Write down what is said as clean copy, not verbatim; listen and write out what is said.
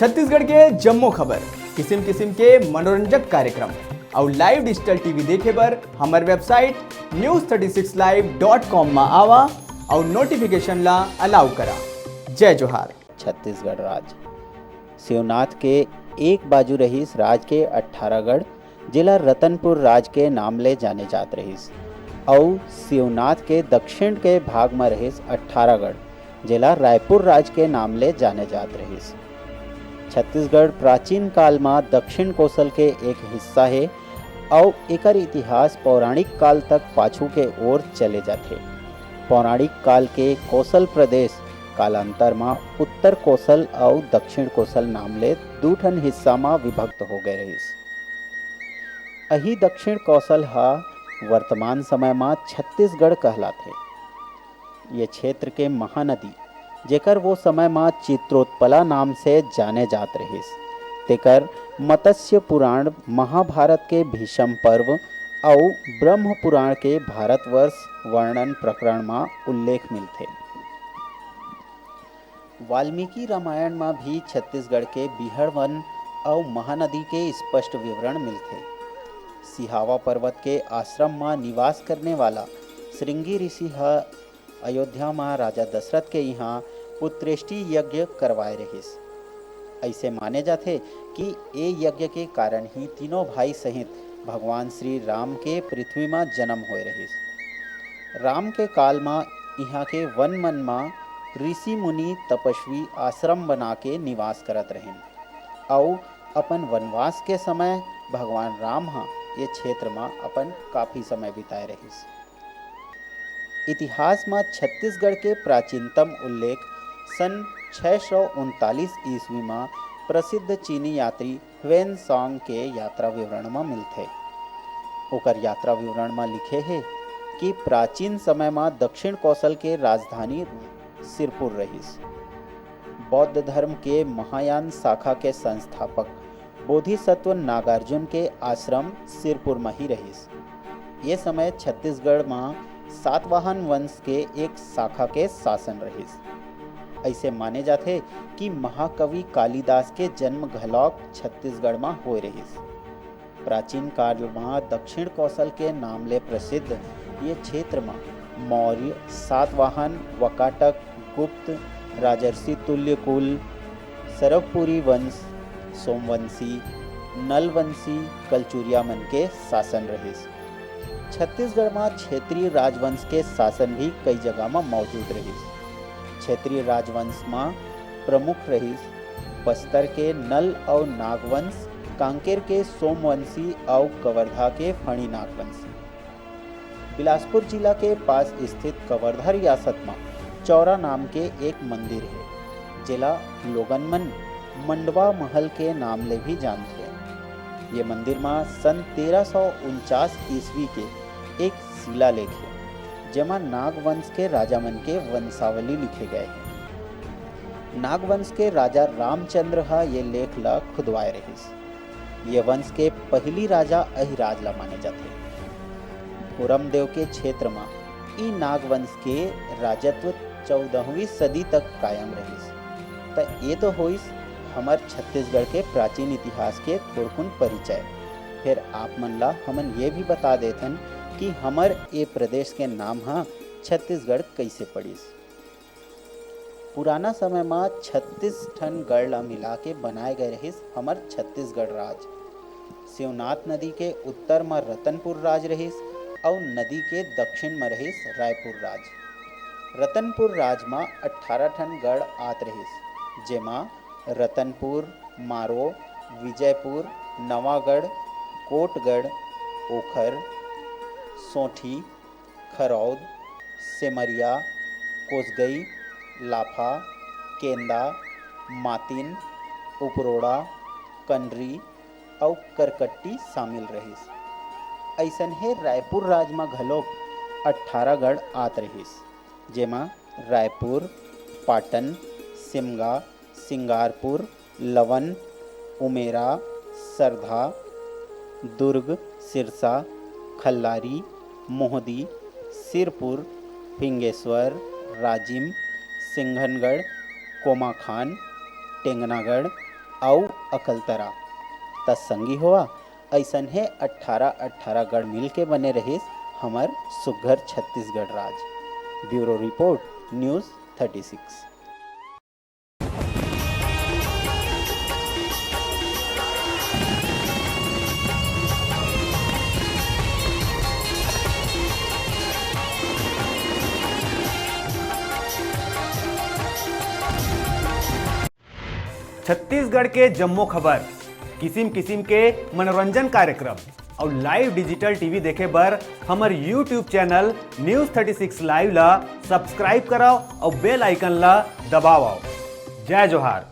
छत्तीसगढ़ के जम्मो खबर, किस्म किस्म के मनोरंजक कार्यक्रम और लाइव डिजिटल टीवी देखे बर हमार वेबसाइट news36live.com में आवा और नोटिफिकेशन ला अलाउ करा। जय जोहार। छत्तीसगढ़ राज्य शिवनाथ के एक बाजू रहीस राज के 18गढ़ जिला रतनपुर राज के नाम ले जाने जात रहीस और शिवनाथ के दक्षिण के भाग में रहीस 18गढ़ जिला रायपुर राज के नाम ले जाने जात रहीस। छत्तीसगढ़ प्राचीन काल में दक्षिण कोसल के एक हिस्सा है और एकर इतिहास पौराणिक काल तक पाछू के ओर चले जाते। पौराणिक काल के कोसल प्रदेश कालांतर में उत्तर कोसल और दक्षिण कोसल नाम ले दू ठन हिस्सा में विभक्त हो गए रहीस। अही दक्षिण कोसल हा वर्तमान समय में छत्तीसगढ़ कहलाथे। ये क्षेत्र के महानदी जेकर वो समय में चित्रोत्पला नाम से जाने जात रहीस, तेकर मत्स्य पुराण, महाभारत के भीष्म पर्व और ब्रह्म पुराण के भारतवर्ष वर्णन प्रकरण में उल्लेख मिलते। वाल्मीकि रामायण में भी छत्तीसगढ़ के बिहड़ वन और महानदी के स्पष्ट विवरण मिलते। सिहावा पर्वत के आश्रम में निवास करने वाला श्रृंगी ऋषि अयोध्या में राजा दशरथ के यहाँ पुत्रेष्टि यज्ञ करवाए रहीस। ऐसे माने जाते कि ये यज्ञ के कारण ही तीनों भाई सहित भगवान श्री राम के पृथ्वी में जन्म होए रहीस। राम के काल में यहाँ के वन मन में ऋषि मुनि तपस्वी आश्रम बना के निवास करत रहें और अपन वनवास के समय भगवान राम ये क्षेत्र में अपन काफ़ी समय बिताए रहीस। इतिहास में छत्तीसगढ़ के प्राचीनतम उल्लेख सन 639 ईस्वी में प्रसिद्ध चीनी यात्री ह्वेन सांग के यात्रा विवरण में मिलते। ओकर यात्रा विवरण में लिखे है कि प्राचीन समय में दक्षिण कौशल के राजधानी सिरपुर रहीस। बौद्ध धर्म के महायान शाखा के संस्थापक बोधिसत्व नागार्जुन के आश्रम सिरपुर में ही रहीस। ये समय छत्तीसगढ़ में सातवाहन वंश के एक शाखा के शासन रहीस। ऐसे माने जाते कि महाकवि कालिदास के जन्म घलौक छत्तीसगढ़ में होए रहीस। प्राचीन काल में दक्षिण कौशल के नाम ले प्रसिद्ध ये क्षेत्र में मौर्य, सातवाहन, वकाटक, गुप्त, राजर्षि तुल्यकुल, सरवपुरी वंश, सोमवंशी, नलवंशी, कलचुरिया मन के शासन रहीस। छत्तीसगढ़ में क्षेत्रीय राजवंश के शासन भी कई जगह में मौजूद रहीस। क्षेत्रीय राजवंश में प्रमुख रहीस बस्तर के नल और नागवंश, कांकेर के सोमवंशी और कवर्धा के फणी नागवंशी। बिलासपुर जिला के पास स्थित कवर्धा रियासत में चौरा नाम के एक मंदिर है, जिला लोगनमन मंडवा महल के नाम ले भी जानते हैं। ये मंदिर में सन 1349 ईस्वी के एक शिलालेख है, जेमा नागवंश के राजा मन के वंशावली लिखे गए हैं। नागवंश के राजा रामचंद्र ये लेख ला खुदवाए रहीस। ये वंश के पहली राजा अहिराज ला माने जाते। भोरमदेव के क्षेत्र में ई नागवंश के राजत्व 14वीं सदी तक कायम रहीस। तो ये तो होइस हमार छत्तीसगढ़ के प्राचीन इतिहास के थोड़कुन परिचय। फिर आप मन ला हमन ये भी बता देथन कि हमर ये प्रदेश के नाम छत्तीसगढ़ कैसे पड़िस। पुराना समय में 36 ठन गढ़ ला मिला के बनाए गए रहीस हमर छत्तीसगढ़ राज। शिवनाथ नदी के उत्तर में रतनपुर राज रहीस और नदी के दक्षिण में रहीस रायपुर राज। रतनपुर राज में 18 ठन गढ़ आत रहीस, जेमा रतनपुर, मारो, विजयपुर, नवागढ़, कोटगढ़, ओखर, सोठी, खरौद, सेमरिया, कोसगई, लाफा, केंदा, मातिन, उपरोड़ा, कंडरी और करकट्टी शामिल रहीस। ऐसन है रायपुर राज में घलोक 18 गढ़ आत रहीस, जेमा रायपुर, पाटन, सिमगा, सिंगारपुर, लवन, उमेरा, सरधा, दुर्ग, सिरसा, खल्लारी, मोहदी, सिरपुर, फिंगेश्वर, राजिम, सिंघनगढ़, कोमाखान, टेंगनागढ़, आउ अकलतरा। तत्संगी होआ ऐसन है 18 गढ़ मिल के बने रहिस हमर सुघर छत्तीसगढ़ राज। Bureau report news 36। छत्तीसगढ़ के जम्मो खबर, किसिम किसिम के मनोरंजन कार्यक्रम और लाइव डिजिटल टीवी देखे बर हमर यूट्यूब चैनल न्यूज़ 36 लाइव ला सब्सक्राइब कराओ और बेल आइकन ला दबाओ। जय जोहार।